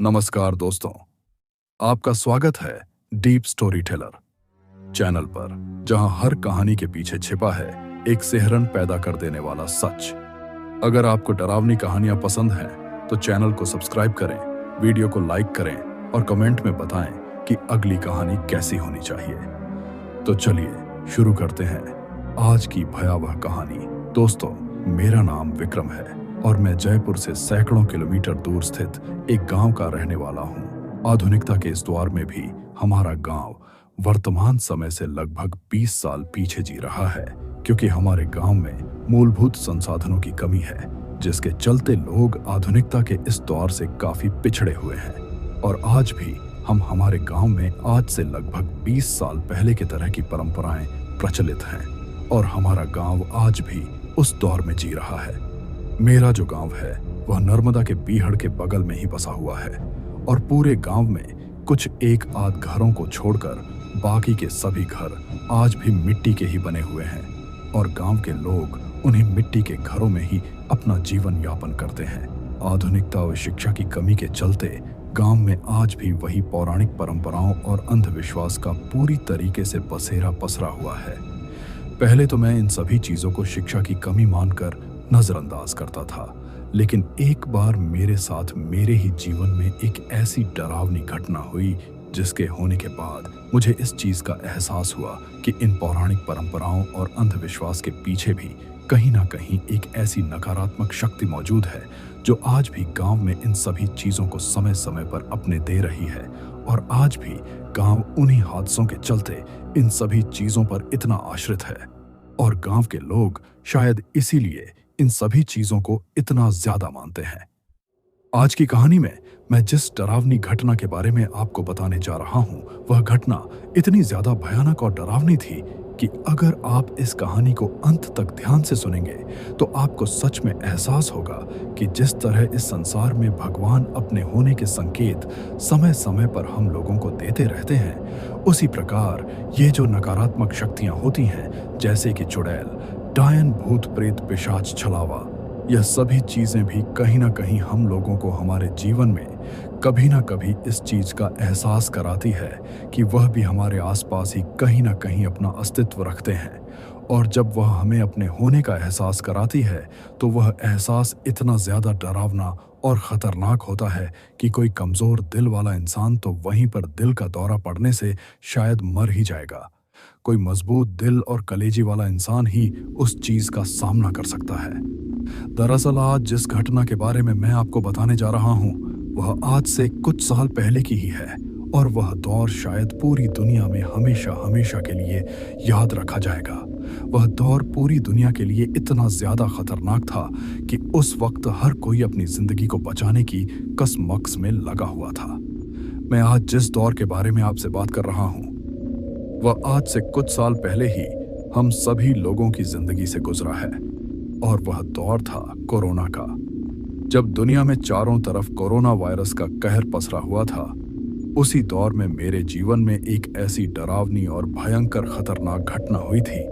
नमस्कार दोस्तों, आपका स्वागत है डीप स्टोरी टेलर चैनल पर, जहां हर कहानी के पीछे छिपा है एक सिहरन पैदा कर देने वाला सच। अगर आपको डरावनी कहानियां पसंद हैं, तो चैनल को सब्सक्राइब करें, वीडियो को लाइक करें और कमेंट में बताएं कि अगली कहानी कैसी होनी चाहिए। तो चलिए शुरू करते हैं आज की भयावह कहानी। दोस्तों, मेरा नाम विक्रम है और मैं जयपुर से सैकड़ों किलोमीटर दूर स्थित एक गांव का रहने वाला हूं। आधुनिकता के इस दौर में भी हमारा गांव वर्तमान समय से लगभग 20 साल पीछे जी रहा है, क्योंकि हमारे गांव में मूलभूत संसाधनों की कमी है, जिसके चलते लोग आधुनिकता के इस दौर से काफी पिछड़े हुए हैं। और आज भी हम हमारे गांव में आज से लगभग 20 साल पहले की तरह की परंपराएं प्रचलित हैं और हमारा गांव आज भी उस दौर में जी रहा है। मेरा जो गांव है वह नर्मदा के बीहड़ के बगल में ही बसा हुआ है और पूरे गांव में कुछ एक आध घरों को छोड़कर बाकी के सभी घर आज भी मिट्टी के ही बने हुए हैं और गांव के लोग उन्हीं मिट्टी के घरों में ही अपना जीवन यापन करते हैं। आधुनिकता और शिक्षा की कमी के चलते गांव में आज भी वही पौराणिक परंपराओं और अंधविश्वास का पूरी तरीके से बसेरा पसरा हुआ है। पहले तो मैं इन सभी चीजों को शिक्षा की कमी मानकर नजरअंदाज करता था, लेकिन एक बार मेरे साथ मेरे ही जीवन में एक ऐसी डरावनी घटना हुई जिसके होने के बाद मुझे इस चीज का एहसास हुआ कि इन पौराणिक परंपराओं और अंधविश्वास के पीछे भी कहीं ना कहीं एक ऐसी नकारात्मक शक्ति मौजूद है जो आज भी गांव में इन सभी चीजों को समय समय पर अपने दे रही है। और आज भी गांव उन्हीं हादसों के चलते इन सभी चीजों पर इतना आश्रित है और गांव के लोग शायद इसीलिए इन सभी चीजों को इतना ज्यादा मानते हैं। आज की कहानी में मैं जिस डरावनी घटना के बारे में आपको बताने जा रहा हूं, वह घटना इतनी ज्यादा भयानक और डरावनी थी कि अगर आप इस कहानी को अंत तक ध्यान से सुनेंगे तो आपको सच में एहसास होगा कि जिस तरह इस संसार में भगवान अपने होने के संकेत समय समय पर हम लोगों को देते रहते हैं, उसी प्रकार ये जो नकारात्मक शक्तियां होती हैं, जैसे कि चुड़ैल, डायन, भूत प्रेत, पिशाच, छलावा, यह सभी चीजें भी कहीं ना कहीं हम लोगों को हमारे जीवन में कभी ना कभी इस चीज का एहसास कराती है कि वह भी हमारे आसपास ही कहीं ना कहीं अपना अस्तित्व रखते हैं। और जब वह हमें अपने होने का एहसास कराती है तो वह एहसास इतना ज्यादा डरावना और खतरनाक होता है कि कोई कमजोर दिल वाला इंसान तो वहीं पर दिल का दौरा पड़ने से शायद मर ही जाएगा। कोई मजबूत दिल और कलेजी वाला इंसान ही उस चीज का सामना कर सकता है। दरअसल आज जिस घटना के बारे में मैं आपको बताने जा रहा हूं, वह आज से कुछ साल पहले की ही है और वह दौर शायद पूरी दुनिया में हमेशा हमेशा के लिए याद रखा जाएगा। वह दौर पूरी दुनिया के लिए इतना ज्यादा खतरनाक था कि उस वक्त हर कोई अपनी जिंदगी को बचाने की कसमक्स में लगा हुआ था। मैं आज जिस दौर के बारे में आपसे बात कर रहा हूं, वह आज से कुछ साल पहले ही हम सभी लोगों की जिंदगी से गुजरा है और वह दौर था कोरोना का। जब दुनिया में चारों तरफ कोरोना वायरस का कहर पसरा हुआ था, उसी दौर में मेरे जीवन में एक ऐसी डरावनी और भयंकर खतरनाक घटना हुई थी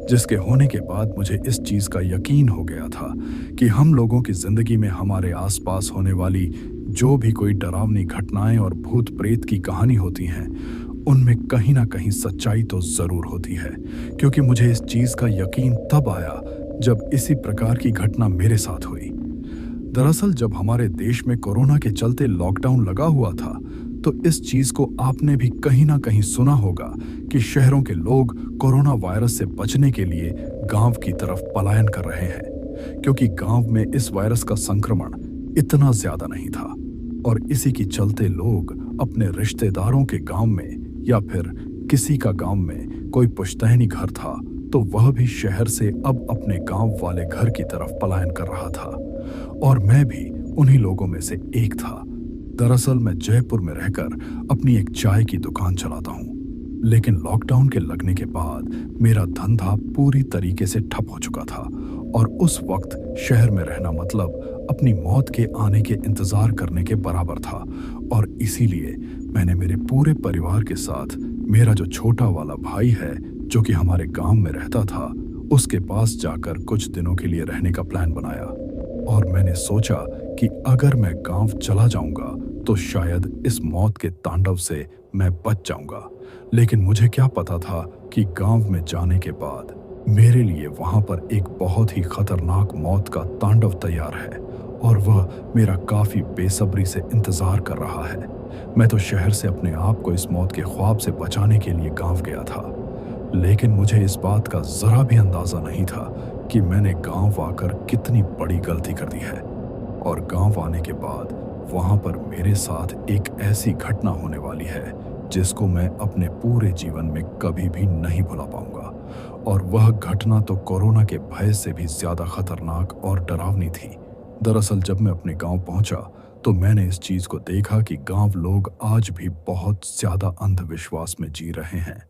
जिसके होने के बाद मुझे इस चीज का यकीन हो गया था कि हम लोगों की जिंदगी में हमारे आसपास होने वाली जो भी कोई डरावनी घटनाएं और भूत प्रेत की कहानी होती हैं, उनमें कहीं ना कहीं सच्चाई तो जरूर होती है। क्योंकि मुझे इस चीज का यकीन तब आया जब इसी प्रकार की घटना मेरे साथ हुई। दरअसल जब हमारे देश में कोरोना के चलते लॉकडाउन लगा हुआ था, तो इस चीज को आपने भी कहीं ना कहीं सुना होगा कि शहरों के लोग कोरोना वायरस से बचने के लिए गांव की तरफ पलायन कर रहे हैं, क्योंकि गांव में इस वायरस का संक्रमण इतना ज्यादा नहीं था और इसी के चलते लोग अपने रिश्तेदारों के गांव में या फिर किसी का गांव में कोई पुश्तैनी घर था तो वह भी शहर से अब अपने गांव वाले घर की तरफ पलायन कर रहा था और मैं भी उन्हीं लोगों में से एक था। दरअसल मैं जयपुर में रहकर अपनी एक चाय की दुकान चलाता हूँ, लेकिन लॉकडाउन के लगने के बाद मेरा धंधा पूरी तरीके से ठप हो चुका था और उस वक्त शहर में रहना मतलब अपनी मौत के आने के इंतजार करने के बराबर था। और इसीलिए मैंने मेरे पूरे परिवार के साथ मेरा जो छोटा वाला भाई है जो कि हमारे गांव में रहता था, उसके पास जाकर कुछ दिनों के लिए रहने का प्लान बनाया और मैंने सोचा कि अगर मैं गांव चला जाऊंगा तो शायद इस मौत के तांडव से मैं बच जाऊंगा। लेकिन मुझे क्या पता था कि गांव में जाने के बाद मेरे लिए वहां पर एक बहुत ही खतरनाक मौत का तांडव तैयार है और वह मेरा काफी बेसब्री से इंतजार कर रहा है। मैं तो शहर से अपने आप को इस मौत के ख्वाब से बचाने के लिए गांव गया था, लेकिन मुझे इस बात का जरा भी अंदाजा नहीं था कि मैंने गांव आकर कितनी बड़ी गलती कर दी है। और गांव आने के बाद वहां पर मेरे साथ एक ऐसी घटना होने वाली है जिसको मैं अपने पूरे जीवन में कभी भी नहीं भुला पाऊंगा। और वह घटना तो कोरोना के भय से भी ज्यादा खतरनाक और डरावनी थी। दरअसल जब मैं अपने गांव पहुंचा तो मैंने इस चीज को देखा कि गांव लोग आज भी बहुत ज्यादा अंधविश्वास में जी रहे हैं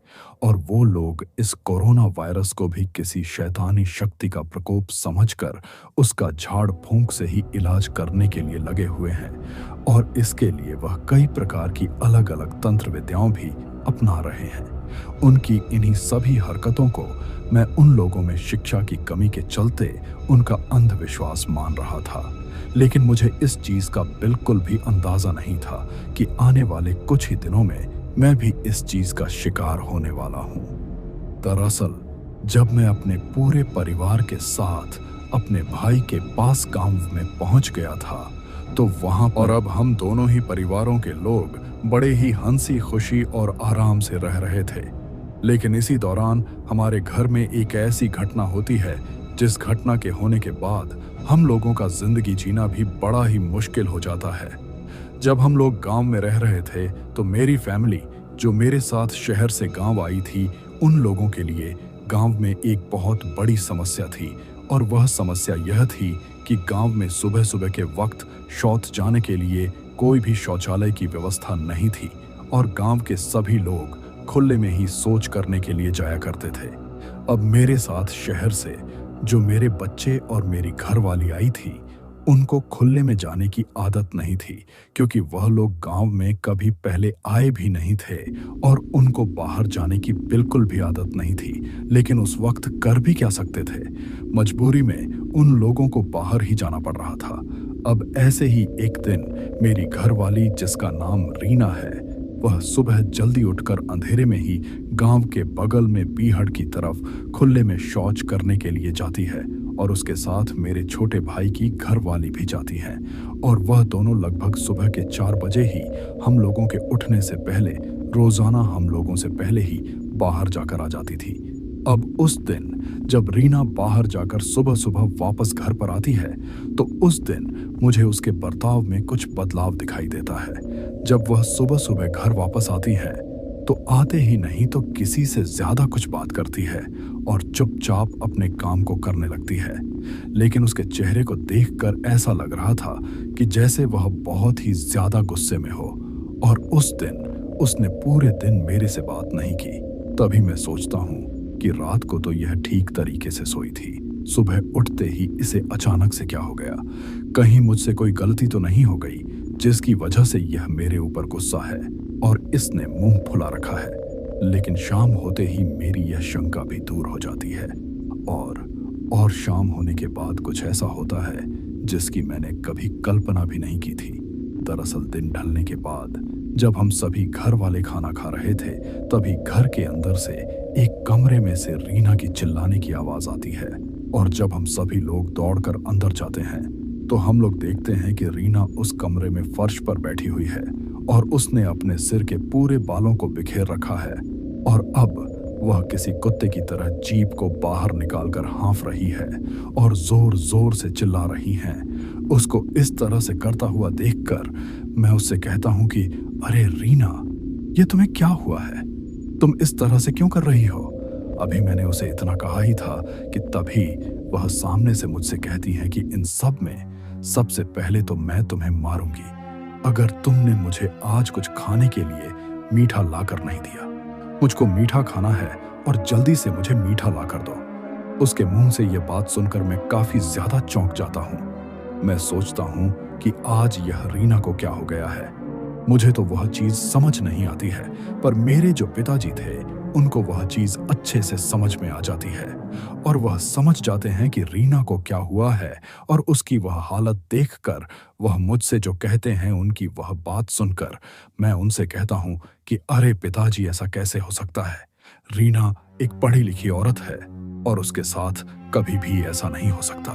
और वो लोग इस कोरोना वायरस को भी किसी शैतानी शक्ति का प्रकोप समझकर उसका झाड़ फूंक से ही इलाज करने के लिए लगे हुए हैं। और इसके लिए वह कई प्रकार की अलग अलग तंत्र विद्याओं भी अपना रहे हैं। उनकी इन्हीं सभी हरकतों को मैं उन लोगों में शिक्षा की कमी के चलते उनका अंधविश्वास मान रहा था, लेकिन मुझे इस चीज का बिल्कुल भी अंदाजा नहीं था कि आने वाले कुछ ही दिनों में मैं भी इस चीज का शिकार होने वाला हूं। दरअसल जब मैं अपने पूरे परिवार के साथ अपने भाई के पास गांव में पहुंच गया था तो वहां पर अब हम दोनों ही परिवारों के लोग बड़े ही हंसी खुशी और आराम से रह रहे थे। लेकिन इसी दौरान हमारे घर में एक ऐसी घटना होती है जिस घटना के होने के बाद हम लोगों का जिंदगी जीना भी बड़ा ही मुश्किल हो जाता है। जब हम लोग गांव में रह रहे थे तो मेरी फैमिली जो मेरे साथ शहर से गांव आई थी, उन लोगों के लिए गांव में एक बहुत बड़ी समस्या थी। और वह समस्या यह थी कि गांव में सुबह सुबह के वक्त शौच जाने के लिए कोई भी शौचालय की व्यवस्था नहीं थी और गांव के सभी लोग खुले में ही शौच करने के लिए जाया करते थे। अब मेरे साथ शहर से जो मेरे बच्चे और मेरी घरवाली आई थी, उनको खुले में जाने की आदत नहीं थी क्योंकि वह लोग गांव में कभी पहले आए भी नहीं थे और उनको बाहर जाने की बिल्कुल भी आदत नहीं थी। लेकिन उस वक्त कर भी क्या सकते थे, मजबूरी में उन लोगों को बाहर ही जाना पड़ रहा था। अब ऐसे ही एक दिन मेरी घरवाली, जिसका नाम रीना है, वह सुबह जल्दी उठकर अंधेरे में ही गांव के बगल में बीहड़ की तरफ खुले में शौच करने के लिए जाती है और उसके साथ मेरे छोटे भाई की घरवाली भी जाती है। और वह दोनों लगभग सुबह के 4 बजे ही हम लोगों के उठने से पहले, रोजाना हम लोगों से पहले ही बाहर जाकर आ जाती थी। अब उस दिन जब रीना बाहर जाकर सुबह सुबह वापस घर पर आती है तो उस दिन मुझे उसके बर्ताव में कुछ बदलाव दिखाई देता है। जब वह सुबह सुबह घर वापस आती है तो आते ही नहीं तो किसी से ज्यादा कुछ बात करती है और चुपचाप अपने काम को करने लगती है। लेकिन उसके चेहरे को देखकर ऐसा लग रहा था कि जैसे वह बहुत ही ज्यादा गुस्से में हो। और उस दिन उसने पूरे दिन मेरे से बात नहीं की। तभी मैं सोचता हूँ कि रात को तो यह ठीक तरीके से सोई थी, सुबह उठते ही इसे अचानक से क्या हो गया। कहीं मुझसे कोई गलती तो नहीं हो गई जिसकी वजह से यह मेरे ऊपर गुस्सा है और इसने मुंह फुला रखा है। लेकिन शाम होते ही मेरी यह शंका भी दूर हो जाती है और शाम होने के बाद कुछ ऐसा होता है जिसकी मैंने कभी कल्पना भी नहीं की थी। दरअसल दिन ढलने के बाद जब हम सभी घर वाले खाना खा रहे थे तभी घर के अंदर से एक कमरे में से रीना की चिल्लाने की आवाज आती है। और जब हम सभी लोग दौड़कर अंदर जाते हैं तो हम लोग देखते हैं कि रीना उस कमरे में फर्श पर बैठी हुई है और उसने अपने सिर के पूरे बालों को बिखेर रखा है और अब वह किसी कुत्ते की तरह जीभ को बाहर निकालकर हाँफ रही है और जोर जोर से चिल्ला रही है। उसको इस तरह से करता हुआ देखकर मैं उससे कहता हूं कि अरे रीना, ये तुम्हें क्या हुआ है? तुम इस तरह से क्यों कर रही हो? अभी मैंने उसे इतना कहा ही था कि तभी वह सामने से मुझसे कहती है कि इन सब में सबसे पहले तो मैं तुम्हें मारूंगी अगर तुमने मुझे आज कुछ खाने के लिए मीठा लाकर नहीं दिया। मुझको मीठा खाना है और जल्दी से मुझे मीठा ला कर दो। उसके मुंह से यह बात सुनकर मैं काफी ज्यादा चौंक जाता हूँ। मैं सोचता हूँ कि आज यह रीना को क्या हो गया है। मुझे तो वह चीज समझ नहीं आती है, पर मेरे जो पिताजी थे उनको वह चीज अच्छे से समझ में आ जाती है और वह समझ जाते हैं कि रीना को क्या हुआ है। और उसकी वह हालत देखकर वह मुझसे जो कहते हैं उनकी वह बात सुनकर मैं उनसे कहता हूं कि अरे पिताजी, ऐसा कैसे हो सकता है? रीना एक पढ़ी लिखी औरत है और उसके साथ कभी भी ऐसा नहीं हो सकता।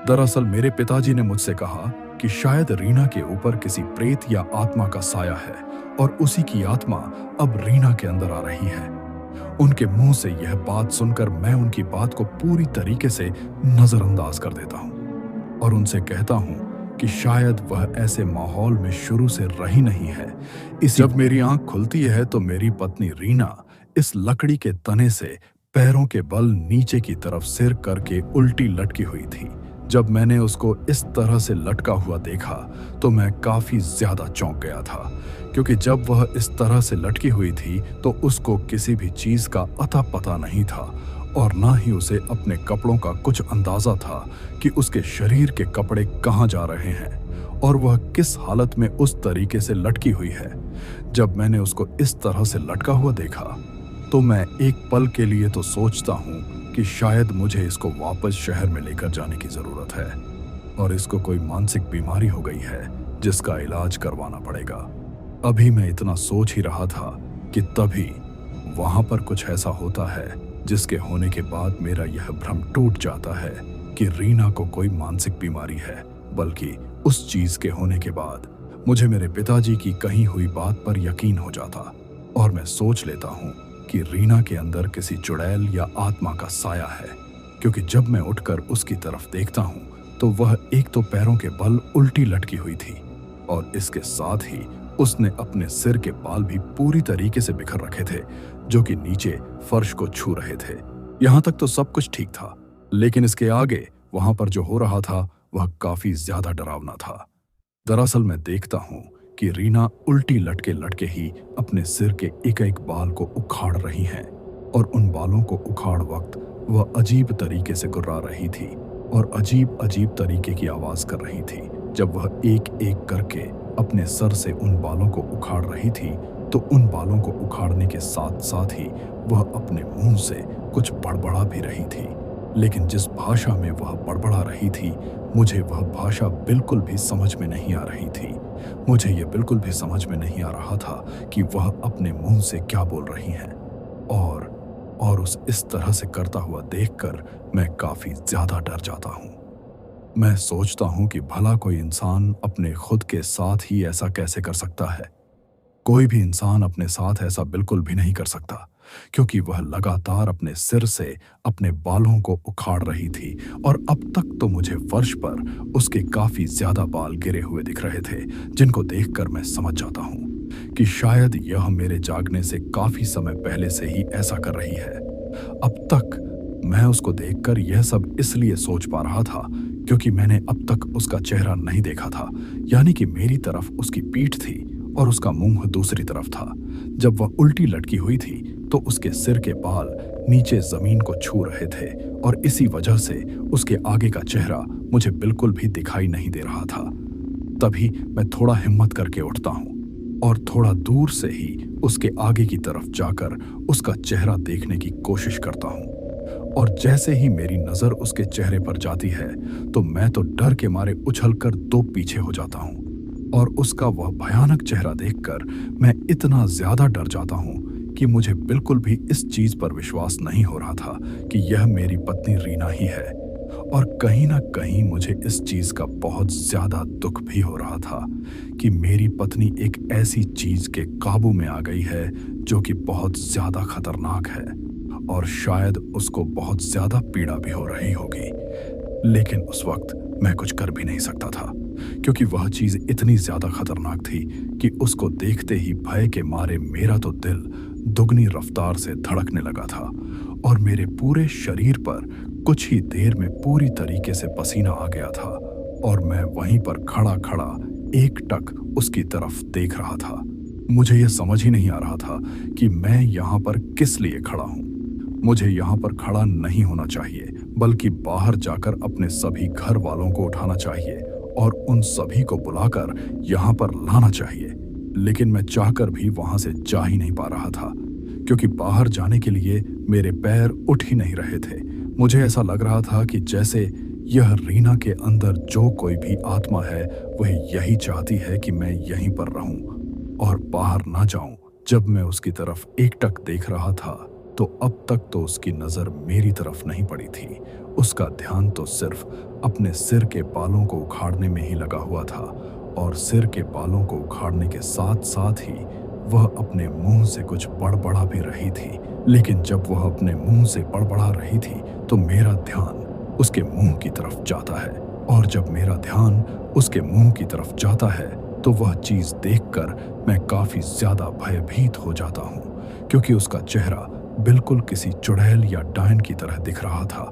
दरअसल मेरे पिताजी ने मुझसे कहा कि शायद रीना के ऊपर किसी प्रेत या आत्मा का साया है और उसी की आत्मा अब रीना के अंदर आ रही है। उनके मुंह से यह बात सुनकर मैं उनकी बात को पूरी तरीके से नजरअंदाज कर देता हूं और उनसे कहता हूं कि शायद वह ऐसे माहौल में शुरू से रही नहीं है। जब मेरी आंख खुलती है तो मेरी पत्नी रीना इस लकड़ी के तने से पैरों के बल नीचे की तरफ सिर करके उल्टी लटकी हुई थी। जब मैंने उसको इस तरह से लटका हुआ देखा तो मैं काफी ज्यादा चौंक गया था, क्योंकि जब वह इस तरह से लटकी हुई थी तो उसको किसी भी चीज का अता पता नहीं था और ना ही उसे अपने कपड़ों का कुछ अंदाजा था कि उसके शरीर के कपड़े कहाँ जा रहे हैं और वह किस हालत में उस तरीके से लटकी हुई है। जब मैंने उसको इस तरह से लटका हुआ देखा तो मैं एक पल के लिए तो सोचता हूँ कि शायद मुझे इसको वापस शहर में लेकर जाने की जरूरत है और इसको कोई मानसिक बीमारी हो गई है जिसका इलाज करवाना पड़ेगा। अभी मैं इतना सोच ही रहा था कि तभी वहां पर कुछ ऐसा होता है जिसके होने के बाद मेरा यह भ्रम टूट जाता है कि रीना को कोई मानसिक बीमारी है, बल्कि उस चीज के होने के बाद मुझे मेरे पिताजी की कही हुई बात पर यकीन हो जाता और मैं सोच लेता हूँ कि रीना के अंदर किसी चुड़ैल या आत्मा का साया है, क्योंकि जब मैं उठकर उसकी तरफ देखता हूं तो वह एक तो पैरों के बल उल्टी लटकी हुई थी और इसके साथ ही उसने अपने सिर के बाल भी पूरी तरीके से बिखर रखे थे, जो कि नीचे फर्श को छू रहे थे। यहां तक तो सब कुछ ठीक था, लेकिन इसके आगे वहां पर जो हो रहा था वह काफी ज्यादा डरावना था। दरअसल मैं देखता हूं कि रीना उल्टी लटके लटके ही अपने सिर के एक एक बाल को उखाड़ रही हैं और उन बालों को उखाड़ वक्त वह अजीब तरीके से गुर्रा रही थी और अजीब अजीब तरीके की आवाज कर रही थी। जब वह एक एक करके अपने सर से उन बालों को उखाड़ रही थी तो उन बालों को उखाड़ने के साथ साथ ही वह अपने मुंह से कुछ बड़बड़ा भी रही थी, लेकिन जिस भाषा में वह बड़बड़ा रही थी मुझे वह भाषा बिल्कुल भी समझ में नहीं आ रही थी। मुझे यह बिल्कुल भी समझ में नहीं आ रहा था कि वह अपने मुंह से क्या बोल रही हैं और उस इस तरह से करता हुआ देखकर मैं काफी ज्यादा डर जाता हूं। मैं सोचता हूं कि भला कोई इंसान अपने खुद के साथ ही ऐसा कैसे कर सकता है। कोई भी इंसान अपने साथ ऐसा बिल्कुल भी नहीं कर सकता, क्योंकि वह लगातार अपने सिर से अपने बालों को उखाड़ रही थी और अब तक तो मुझे फर्श पर उसके काफी ज्यादा बाल गिरे हुए दिख रहे थे, जिनको देखकर मैं समझ जाता हूँ कि शायद यह मेरे जागने से काफी समय पहले से ही ऐसा कर रही है। अब तक मैं उसको देखकर यह सब इसलिए सोच पा रहा था क्योंकि मैंने अब तक उसका चेहरा नहीं देखा था, यानी कि मेरी तरफ उसकी पीठ थी और उसका मुंह दूसरी तरफ था। जब वह उल्टी लटकी हुई थी तो उसके सिर के बाल नीचे जमीन को छू रहे थे और इसी वजह से उसके आगे का चेहरा मुझे बिल्कुल भी दिखाई नहीं दे रहा था। तभी मैं थोड़ा हिम्मत करके उठता हूँ और थोड़ा दूर से ही उसके आगे की तरफ जाकर उसका चेहरा देखने की कोशिश करता हूँ और जैसे ही मेरी नजर उसके चेहरे पर जाती है तो मैं तो डर के मारे उछलकर दो पीछे हो जाता हूँ और उसका वह भयानक चेहरा देखकर मैं इतना ज्यादा डर जाता हूँ कि मुझे बिल्कुल भी इस चीज पर विश्वास नहीं हो रहा था कि यह मेरी पत्नी रीना ही है। और कहीं ना कहीं मुझे इस चीज का बहुत ज्यादा दुख भी हो रहा था कि मेरी पत्नी एक ऐसी चीज के काबू में आ गई है जो कि बहुत ज्यादा खतरनाक है और शायद उसको बहुत ज्यादा पीड़ा भी हो रही होगी। लेकिन उस वक्त मैं कुछ कर भी नहीं सकता था क्योंकि वह चीज इतनी ज्यादा खतरनाक थी कि उसको देखते ही भय के मारे मेरा तो दिल दुगनी रफ्तार से धड़कने लगा था और मेरे पूरे शरीर पर कुछ ही देर में पूरी तरीके से पसीना आ गया था और मैं वहीं पर खड़ा खड़ा एकटक उसकी तरफ देख रहा था। मुझे यह समझ ही नहीं आ रहा था कि मैं यहाँ पर किस लिए खड़ा हूँ। मुझे यहाँ पर खड़ा नहीं होना चाहिए बल्कि बाहर जाकर अपने सभी घर वालों को उठाना चाहिए और उन सभी को बुलाकर यहाँ पर लाना चाहिए, लेकिन मैं चाहकर भी वहां से जा ही नहीं पा रहा था क्योंकि बाहर जाने के लिए मेरे पैर उठ ही नहीं रहे थे। मुझे ऐसा लग रहा था कि जैसे यह रीना के अंदर जो कोई भी आत्मा है वह यही चाहती है कि मैं यहीं पर रहूं और बाहर ना जाऊं। जब मैं उसकी तरफ एकटक देख रहा था तो अब तक तो उसकी नजर मेरी तरफ नहीं पड़ी थी। उसका ध्यान तो सिर्फ अपने सिर के बालों को उखाड़ने में ही लगा हुआ था और सिर के बालों को उखाड़ने के साथ साथ ही वह अपने मुंह से कुछ बड़बड़ा भी रही थी। लेकिन जब वह अपने मुंह से बड़बड़ा रही थी तो मेरा ध्यान उसके मुंह की तरफ जाता है, और जब मेरा ध्यान उसके मुंह की तरफ जाता है तो वह चीज देखकर मैं काफी ज्यादा भयभीत हो जाता हूँ, क्योंकि उसका चेहरा बिल्कुल किसी चुड़ैल या डायन की तरह दिख रहा था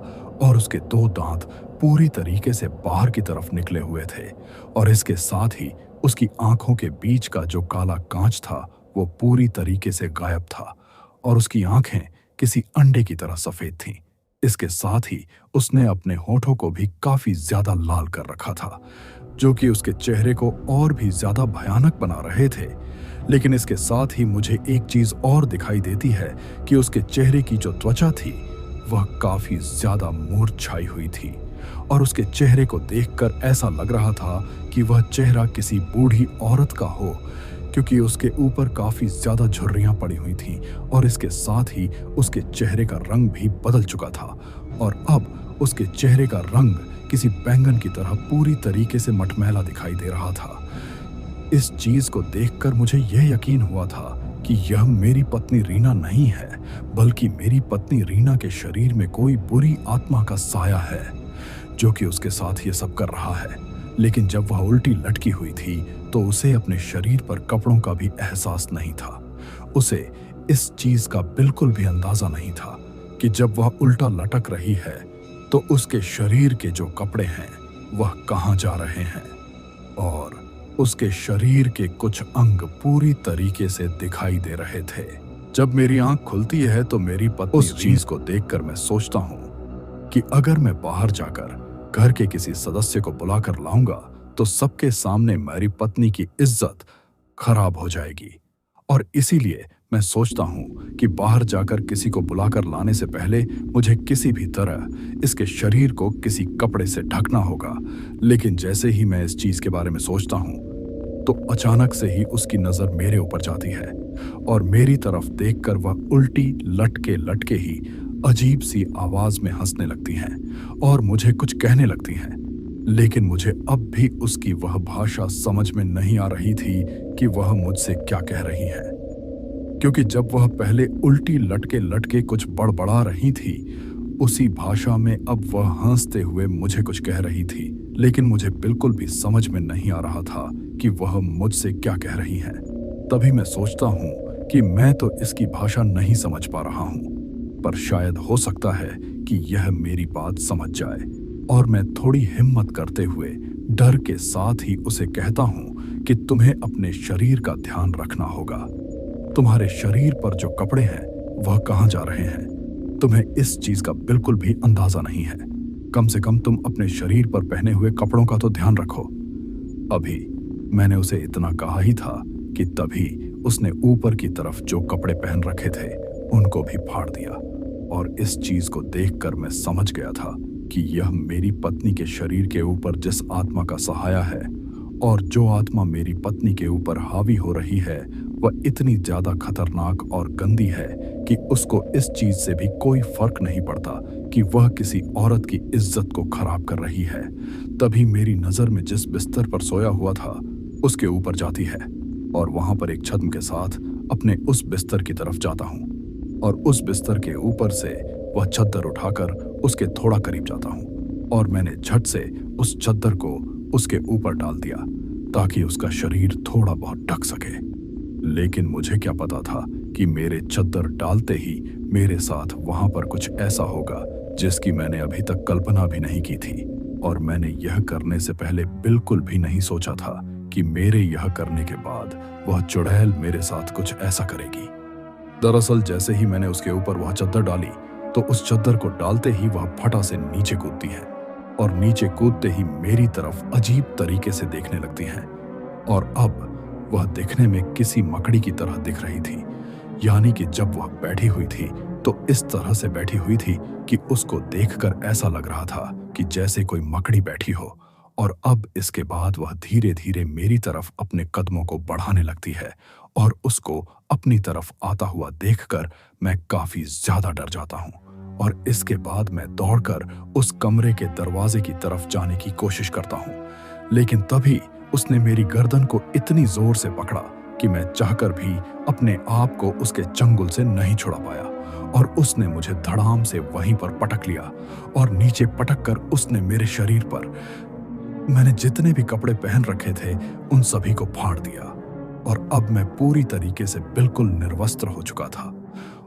और उसके 2 दांत पूरी तरीके से बाहर की तरफ निकले हुए थे, और इसके साथ ही उसकी आंखों के बीच का जो काला कांच था वो पूरी तरीके से गायब था और उसकी आंखें किसी अंडे की तरह सफेद थीं। इसके साथ ही उसने अपने होठों को भी काफी ज्यादा लाल कर रखा था, जो कि उसके चेहरे को और भी ज्यादा भयानक बना रहे थे। लेकिन इसके साथ ही मुझे एक चीज और दिखाई देती है कि उसके चेहरे की जो त्वचा थी वह काफी ज्यादा मूर्छाई हुई थी, और उसके चेहरे को देखकर ऐसा लग रहा था कि वह चेहरा किसी बूढ़ी औरत का हो, क्योंकि उसके ऊपर काफी ज्यादा झुर्रियां पड़ी हुई थीं और इसके साथ ही उसके चेहरे का रंग भी बदल चुका था, और अब उसके चेहरे का रंग किसी बैंगन की तरह पूरी तरीके से मटमैला दिखाई दे रहा था। इस चीज को देखकर मुझे यह यकीन हुआ था कि यह मेरी पत्नी रीना नहीं है, बल्कि मेरी पत्नी रीना के शरीर में कोई बुरी आत्मा का साया है जो कि उसके साथ ये सब कर रहा है। लेकिन जब वह उल्टी लटकी हुई थी तो उसे अपने शरीर पर कपड़ों का भी एहसास नहीं था। उसे इस चीज का बिल्कुल भी अंदाजा नहीं था कि जब वह उल्टा लटक रही है तो उसके शरीर के जो कपड़े हैं वह कहाँ जा रहे हैं, और उसके शरीर के कुछ अंग पूरी तरीके से दिखाई दे रहे थे। जब मेरी आंख खुलती है तो मेरी पत्नी उस चीज को देखकर मैं सोचता हूँ कि अगर मैं बाहर जाकर घर के किसी सदस्य को बुलाकर लाऊंगा तो सबके सामने मेरी पत्नी की इज्जत खराब हो जाएगी, और इसीलिए मैं सोचता हूँ कि बाहर जाकर किसी को बुलाकर लाने से पहले मुझे किसी भी तरह इसके शरीर को किसी कपड़े से ढकना होगा। लेकिन जैसे ही मैं इस चीज के बारे में सोचता हूँ तो अचानक से ही उसकी नजर मेरे ऊपर जाती है और मेरी तरफ देखकर वह उल्टी लटके लटके ही अजीब सी आवाज में हंसने लगती हैं और मुझे कुछ कहने लगती हैं। लेकिन मुझे अब भी उसकी वह भाषा समझ में नहीं आ रही थी कि वह मुझसे क्या कह रही है, क्योंकि जब वह पहले उल्टी लटके लटके कुछ बड़बड़ा रही थी उसी भाषा में अब वह हंसते हुए मुझे कुछ कह रही थी, लेकिन मुझे बिल्कुल भी समझ में नहीं आ रहा था कि वह मुझसे क्या कह रही है। तभी मैं सोचता हूँ कि मैं तो इसकी भाषा नहीं समझ पा रहा हूँ, पर शायद हो सकता है कि यह मेरी बात समझ जाए, और मैं थोड़ी हिम्मत करते हुए डर के साथ ही उसे कहता हूँ कि तुम्हें अपने शरीर का ध्यान रखना होगा। तुम्हारे शरीर पर जो कपड़े हैं वह कहाँ जा रहे हैं, तुम्हें इस चीज का बिल्कुल भी अंदाजा नहीं है। कम से कम तुम अपने शरीर पर पहने हुए कपड़ों का तो ध्यान रखो। अभी मैंने उसे इतना कहा ही था कि तभी उसने ऊपर की तरफ जो कपड़े पहन रखे थे उनको भी फाड़ दिया, और इस चीज को देखकर मैं समझ गया था कि यह मेरी पत्नी के शरीर के ऊपर जिस आत्मा का सहाया है और जो आत्मा मेरी पत्नी के ऊपर हावी हो रही है वह इतनी ज्यादा खतरनाक और गंदी है कि उसको इस चीज से भी कोई फर्क नहीं पड़ता कि वह किसी औरत की इज्जत को खराब कर रही है। तभी मेरी नजर में जिस बिस्तर पर सोया हुआ था उसके ऊपर जाती है और वहां पर एक छद्म के साथ अपने उस बिस्तर की तरफ जाता हूं, और उस बिस्तर के ऊपर से वह चद्दर उठाकर उसके थोड़ा करीब जाता हूं, और मैंने झट से उस चद्दर को उसके ऊपर डाल दिया ताकि उसका शरीर थोड़ा बहुत ढक सके। लेकिन मुझे क्या पता था कि मेरे चद्दर डालते ही मेरे साथ वहां पर कुछ ऐसा होगा जिसकी मैंने अभी तक कल्पना भी नहीं की थी, और मैंने यह करने से पहले बिल्कुल भी नहीं सोचा था कि मेरे यह करने के बाद वह चुड़ैल मेरे साथ कुछ ऐसा करेगी। दरअसल जैसे ही मैंने उसके ऊपर वह चद्दर डाली तो उस चद्दर को डालते ही वह फटा से नीचे कूदती है, और नीचे कूदते ही मेरी तरफ अजीब तरीके से देखने लगती हैं, और अब वह दिखने में किसी मकड़ी की तरह दिख रही थी। यानी कि जब वह बैठी हुई थी तो इस तरह से बैठी हुई थी कि उसको देखकर ऐसा लग रहा था कि जैसे कोई मकड़ी बैठी हो। और अब इसके बाद वह धीरे धीरे मेरी तरफ अपने कदमों को बढ़ाने लगती है और उसको अपनी तरफ आता हुआ देखकर मैं काफी ज्यादा डर जाता हूँ। और इसके बाद मैं दौड़कर उस कमरे के दरवाजे की तरफ जाने की कोशिश करता हूँ, लेकिन तभी उसने मेरी गर्दन को इतनी जोर से पकड़ा कि मैं चाहकर भी अपने आप को उसके चंगुल से नहीं छुड़ा पाया और उसने मुझे धड़ाम से वहीं पर पटक लिया और नीचे पटक कर उसने मेरे शरीर पर मैंने जितने भी कपड़े पहन रखे थे उन सभी को फाड़ दिया। और अब मैं पूरी तरीके से बिल्कुल निर्वस्त्र हो चुका था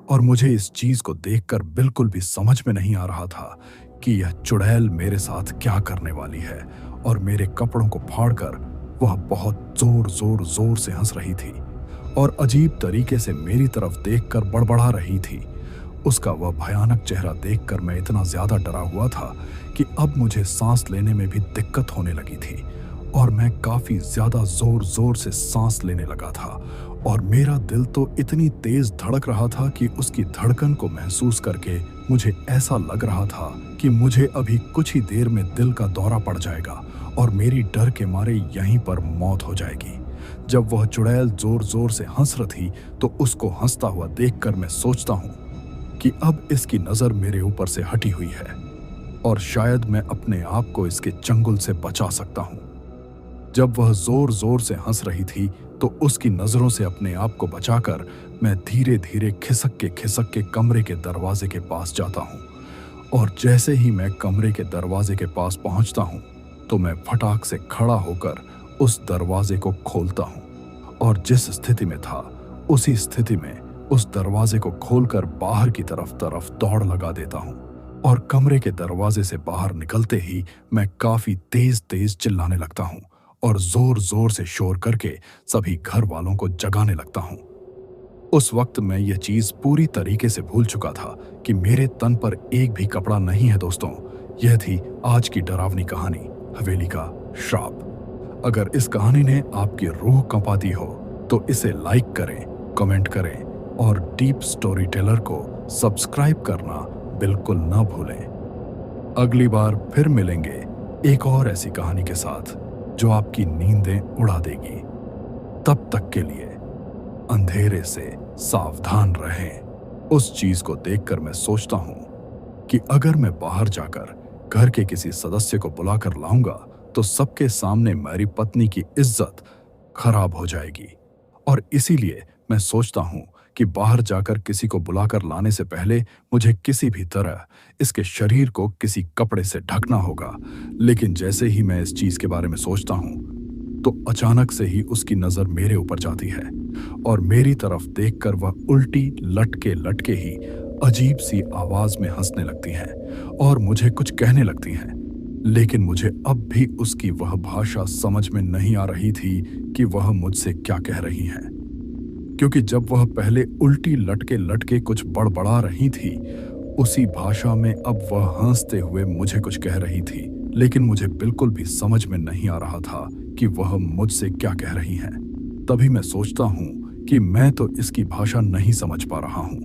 और मुझे इस चीज को देखकर बिल्कुल भी समझ में नहीं आ रहा था कि यह चुड़ैल मेरे साथ क्या करने वाली है। और मेरे कपड़ों को फाड़कर वह बहुत जोर जोर जोर से हंस रही थी और अजीब तरीके से मेरी तरफ देखकर बड़बड़ा रही थी। उसका वह भयानक चेहरा देखकर मैं इतना ज्यादा डरा हुआ था कि अब मुझे सांस लेने में भी दिक्कत होने लगी थी और मैं काफी ज्यादा जोर जोर से सांस लेने लगा था और मेरा दिल तो इतनी तेज धड़क रहा था कि उसकी धड़कन को महसूस करके मुझे ऐसा लग रहा था कि मुझे अभी कुछ ही देर में दिल का दौरा पड़ जाएगा और मेरी डर के मारे यहीं पर मौत हो जाएगी। जब वह चुड़ैल जोर जोर से हंस रही थी तो उसको हंसता हुआ देखकर मैं सोचता हूँ कि अब इसकी नजर मेरे ऊपर से हटी हुई है और शायद मैं अपने आप को इसके चंगुल से बचा सकता हूँ। जब वह जोर जोर से हंस रही थी तो उसकी नजरों से अपने आप को बचाकर मैं धीरे धीरे खिसक के कमरे के दरवाजे के पास जाता हूँ। और जैसे ही मैं कमरे के दरवाजे के पास पहुंचता हूँ तो मैं फटाक से खड़ा होकर उस दरवाजे को खोलता हूँ और जिस स्थिति में था उसी स्थिति में उस दरवाजे को खोलकर बाहर की तरफ दौड़ लगा देता हूँ। और कमरे के दरवाजे से बाहर निकलते ही मैं काफी तेज तेज चिल्लाने लगता हूँ और जोर जोर से शोर करके सभी घर वालों को जगाने लगता हूँ। उस वक्त मैं ये चीज पूरी तरीके से भूल चुका था कि मेरे तन पर एक भी कपड़ा नहीं है। दोस्तों, यह थी आज की डरावनी कहानी, हवेली का श्राप। अगर इस कहानी ने आपकी रूह कंपा दी हो तो इसे लाइक करें, कमेंट करें और डीप स्टोरी टेलर को सब्सक्राइब करना बिल्कुल न भूलें। अगली बार फिर मिलेंगे एक और ऐसी कहानी के साथ जो आपकी नींदें उड़ा देगी। तब तक के लिए अंधेरे से सावधान रहें। उस चीज को देखकर मैं सोचता हूं कि अगर मैं बाहर जाकर घर के किसी सदस्य को बुलाकर लाऊंगा तो सबके सामने मेरी पत्नी की इज्जत खराब हो जाएगी। और इसीलिए मैं सोचता हूं कि बाहर जाकर किसी को बुलाकर लाने से पहले मुझे किसी भी तरह इसके शरीर को किसी कपड़े से ढकना होगा। लेकिन जैसे ही मैं इस चीज के बारे में सोचता हूं तो अचानक से ही उसकी नजर मेरे ऊपर जाती है और मेरी तरफ देखकर वह उल्टी लटके लटके ही अजीब सी आवाज में हंसने लगती है और मुझे कुछ कहने लगती हैं। लेकिन मुझे अब भी उसकी वह भाषा समझ में नहीं आ रही थी कि वह मुझसे क्या कह रही हैं, क्योंकि जब वह पहले उल्टी लटके लटके कुछ बड़बड़ा रही थी उसी भाषा में अब वह हंसते हुए मुझे कुछ कह रही थी, लेकिन मुझे बिल्कुल भी समझ में नहीं आ रहा था कि वह मुझसे क्या कह रही हैं। तभी मैं सोचता हूँ कि मैं तो इसकी भाषा नहीं समझ पा रहा हूँ,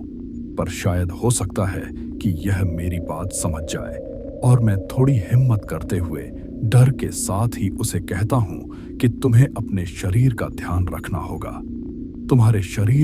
पर शायद हो सकता है कि यह मेरी बात समझ जाए। और मैं थोड़ी हिम्मत करते हुए डर के साथ ही उसे कहता हूँ कि तुम्हें अपने शरीर का ध्यान रखना होगा। तुम्हारे शरीर